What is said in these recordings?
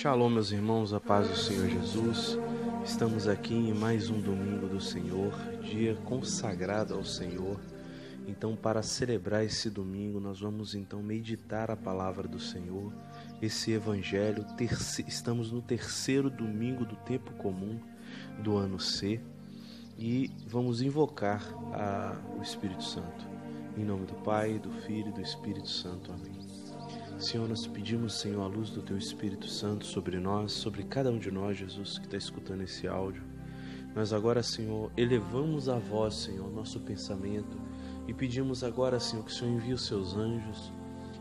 Shalom, meus irmãos, a paz do Senhor Jesus. Estamos aqui em mais um domingo do Senhor, dia consagrado ao Senhor. Então, para celebrar esse domingo, nós vamos então meditar a palavra do Senhor, esse evangelho. Estamos no terceiro domingo do tempo comum do ano C e vamos invocar o Espírito Santo. Em nome do Pai, do Filho e do Espírito Santo. Amém. Senhor, nós pedimos, Senhor, a luz do Teu Espírito Santo sobre nós, sobre cada um de nós, Jesus, que está escutando esse áudio. Nós agora, Senhor, elevamos a voz, Senhor, nosso pensamento e pedimos agora, Senhor, que o Senhor envie os Seus anjos,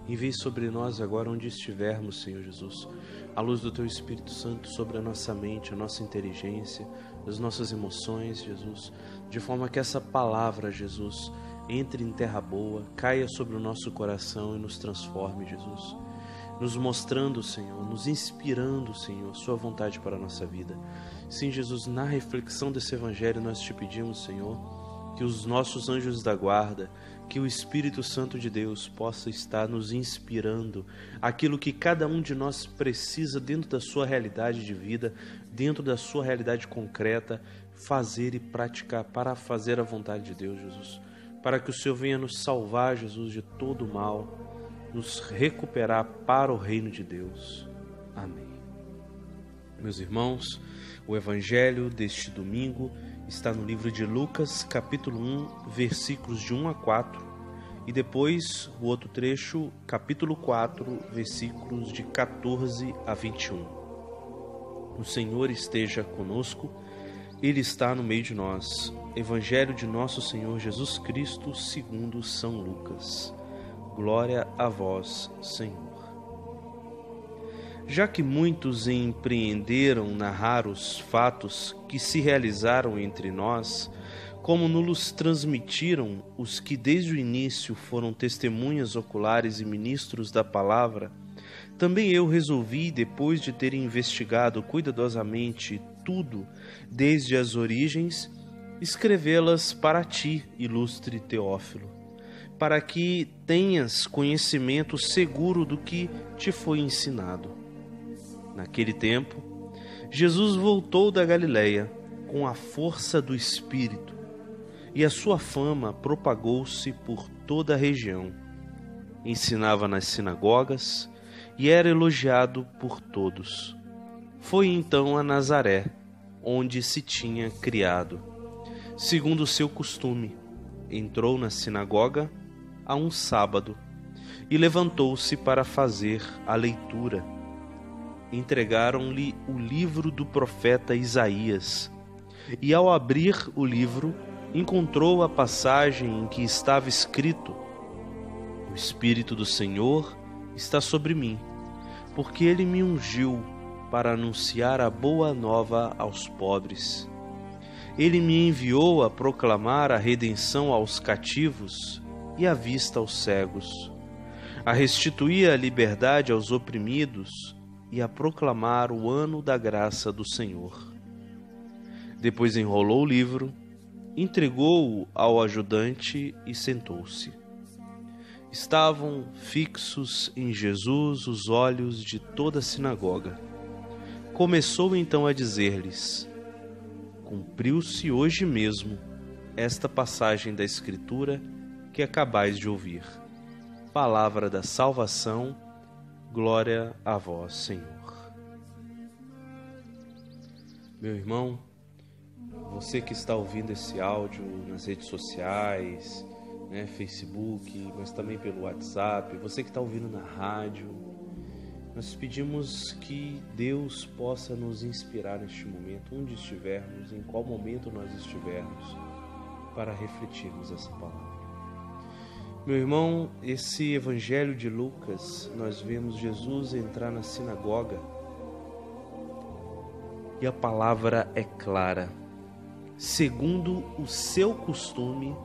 envie sobre nós agora onde estivermos, Senhor Jesus, a luz do Teu Espírito Santo sobre a nossa mente, a nossa inteligência, as nossas emoções, Jesus, de forma que essa palavra, Jesus, entre em terra boa, caia sobre o nosso coração e nos transforme, Jesus, nos mostrando, Senhor, nos inspirando, Senhor, Sua vontade para a nossa vida. Sim, Jesus, na reflexão desse evangelho nós te pedimos, Senhor, que os nossos anjos da guarda, que o Espírito Santo de Deus possa estar nos inspirando aquilo que cada um de nós precisa dentro da sua realidade de vida, dentro da sua realidade concreta, fazer e praticar para fazer a vontade de Deus, Jesus. Para que o Senhor venha nos salvar, Jesus, de todo o mal, nos recuperar para o reino de Deus. Amém. Meus irmãos, o evangelho deste domingo está no livro de Lucas, capítulo 1, versículos de 1 a 4, e depois o outro trecho, capítulo 4, versículos de 14 a 21. O Senhor esteja conosco, Ele está no meio de nós. Evangelho de nosso Senhor Jesus Cristo, segundo São Lucas. Glória a vós, Senhor. Já que muitos empreenderam narrar os fatos que se realizaram entre nós, como nos transmitiram os que desde o início foram testemunhas oculares e ministros da palavra, também eu resolvi, depois de ter investigado cuidadosamente tudo desde as origens, escrevê-las para ti, ilustre Teófilo, para que tenhas conhecimento seguro do que te foi ensinado. Naquele tempo, Jesus voltou da Galileia com a força do Espírito, e a sua fama propagou-se por toda a região. Ensinava nas sinagogas e era elogiado por todos. Foi então a Nazaré, onde se tinha criado. Segundo o seu costume, entrou na sinagoga a um sábado e levantou-se para fazer a leitura. Entregaram-lhe o livro do profeta Isaías, e ao abrir o livro, encontrou a passagem em que estava escrito: O Espírito do Senhor está sobre mim, porque Ele me ungiu para anunciar a boa nova aos pobres. Ele me enviou a proclamar a redenção aos cativos e a vista aos cegos, a restituir a liberdade aos oprimidos e a proclamar o ano da graça do Senhor. Depois enrolou o livro, entregou-o ao ajudante e sentou-se. Estavam fixos em Jesus os olhos de toda a sinagoga. Começou então a dizer-lhes: Cumpriu-se hoje mesmo esta passagem da Escritura que acabais de ouvir. Palavra da salvação, glória a vós, Senhor. Meu irmão, você que está ouvindo esse áudio nas redes sociais, Facebook, mas também pelo WhatsApp, você que está ouvindo na rádio, nós pedimos que Deus possa nos inspirar neste momento, onde estivermos, em qual momento nós estivermos, para refletirmos essa palavra. Meu irmão, esse evangelho de Lucas, nós vemos Jesus entrar na sinagoga e a palavra é clara. Segundo o seu costume,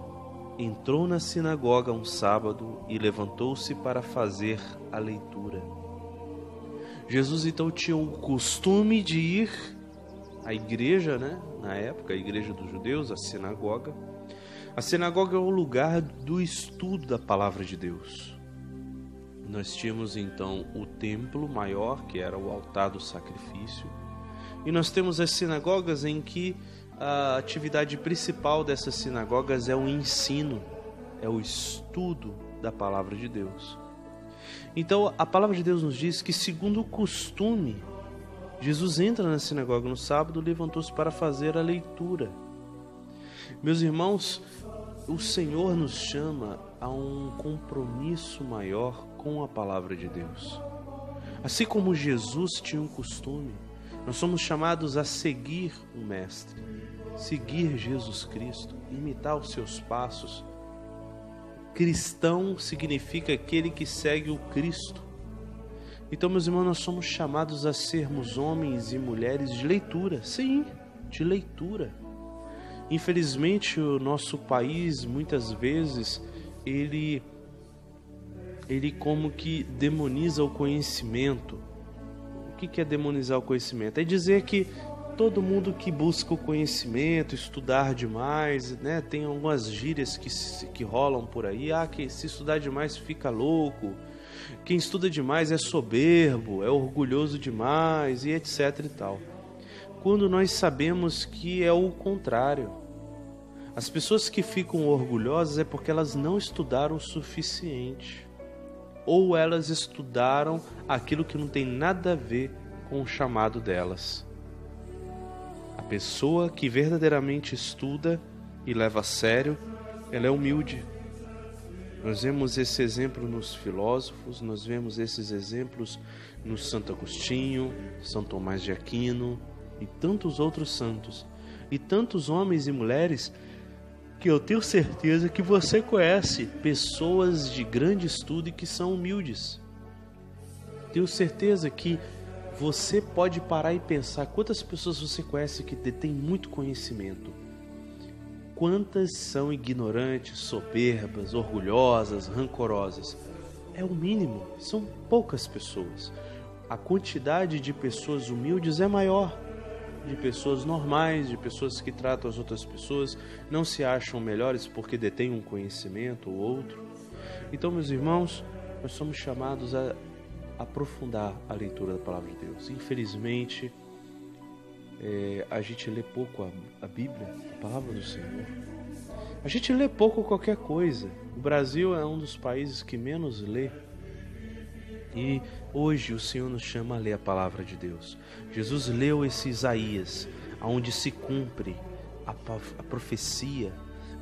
entrou na sinagoga um sábado e levantou-se para fazer a leitura. Jesus então tinha o costume de ir à igreja, na época, a igreja dos judeus, a sinagoga. A sinagoga é o lugar do estudo da palavra de Deus. Nós tínhamos então o templo maior, que era o altar do sacrifício, e nós temos as sinagogas em que a atividade principal dessas sinagogas é o ensino, é o estudo da palavra de Deus. Então a palavra de Deus nos diz que, segundo o costume, Jesus entra na sinagoga no sábado, levantou-se para fazer a leitura. Meus irmãos, o Senhor nos chama a um compromisso maior com a palavra de Deus. Assim como Jesus tinha um costume, nós somos chamados a seguir o Mestre, seguir Jesus Cristo, imitar os seus passos. Cristão significa aquele que segue o Cristo. Então, meus irmãos, nós somos chamados a sermos homens e mulheres de leitura. Sim, de leitura. Infelizmente, o nosso país, muitas vezes, ele como que demoniza o conhecimento. O que é demonizar o conhecimento? É dizer que todo mundo que busca o conhecimento, estudar demais, né? Tem algumas gírias que rolam por aí. Que se estudar demais fica louco. Quem estuda demais é soberbo, é orgulhoso demais e etc e tal. Quando nós sabemos que é o contrário. As pessoas que ficam orgulhosas é porque elas não estudaram o suficiente. Ou elas estudaram aquilo que não tem nada a ver com o chamado delas. A pessoa que verdadeiramente estuda e leva a sério, ela é humilde. Nós vemos esse exemplo nos filósofos, nós vemos esses exemplos no Santo Agostinho, São Tomás de Aquino e tantos outros santos. E tantos homens e mulheres que eu tenho certeza que você conhece, pessoas de grande estudo e que são humildes. Tenho certeza que você pode parar e pensar quantas pessoas você conhece que detêm muito conhecimento. Quantas são ignorantes, soberbas, orgulhosas, rancorosas? É o mínimo, são poucas pessoas. A quantidade de pessoas humildes é maior. De pessoas normais, de pessoas que tratam as outras pessoas, não se acham melhores porque detêm um conhecimento ou outro. Então, meus irmãos, nós somos chamados a aprofundar a leitura da palavra de Deus. Infelizmente, a gente lê pouco a Bíblia, a palavra do Senhor. A gente lê pouco qualquer coisa. O Brasil é um dos países que menos lê. E hoje o Senhor nos chama a ler a palavra de Deus. Jesus leu esse Isaías, onde se cumpre a profecia.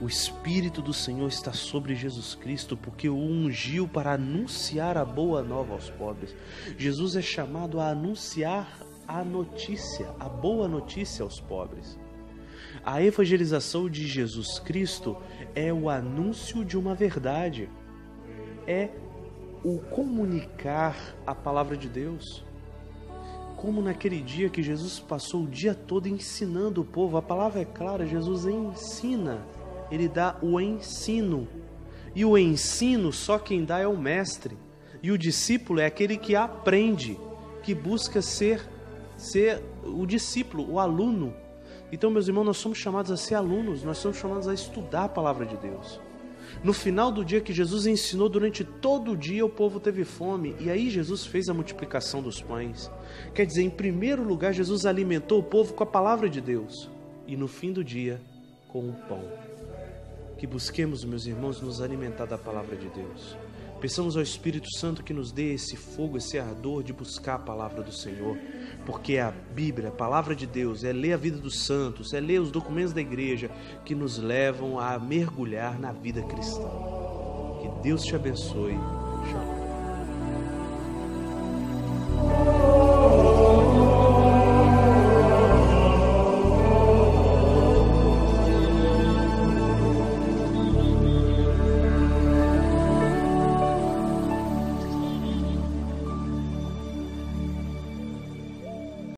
O Espírito do Senhor está sobre Jesus Cristo, porque o ungiu para anunciar a boa nova aos pobres. Jesus é chamado a anunciar a notícia, a boa notícia aos pobres. A evangelização de Jesus Cristo é o anúncio de uma verdade, é o comunicar a palavra de Deus. Como naquele dia que Jesus passou o dia todo ensinando o povo, a palavra é clara, Jesus ensina, ele dá o ensino. E o ensino só quem dá é o mestre. E o discípulo é aquele que aprende, que busca ser o discípulo, o aluno. Então, meus irmãos, nós somos chamados a ser alunos, nós somos chamados a estudar a palavra de Deus. No final do dia que Jesus ensinou, durante todo o dia o povo teve fome, e aí Jesus fez a multiplicação dos pães. Quer dizer, em primeiro lugar, Jesus alimentou o povo com a palavra de Deus, e no fim do dia, com o pão. Que busquemos, meus irmãos, nos alimentar da palavra de Deus. Peçamos ao Espírito Santo que nos dê esse fogo, esse ardor de buscar a palavra do Senhor, porque a Bíblia, a palavra de Deus, é ler a vida dos santos, é ler os documentos da igreja que nos levam a mergulhar na vida cristã. Que Deus te abençoe. Shalom.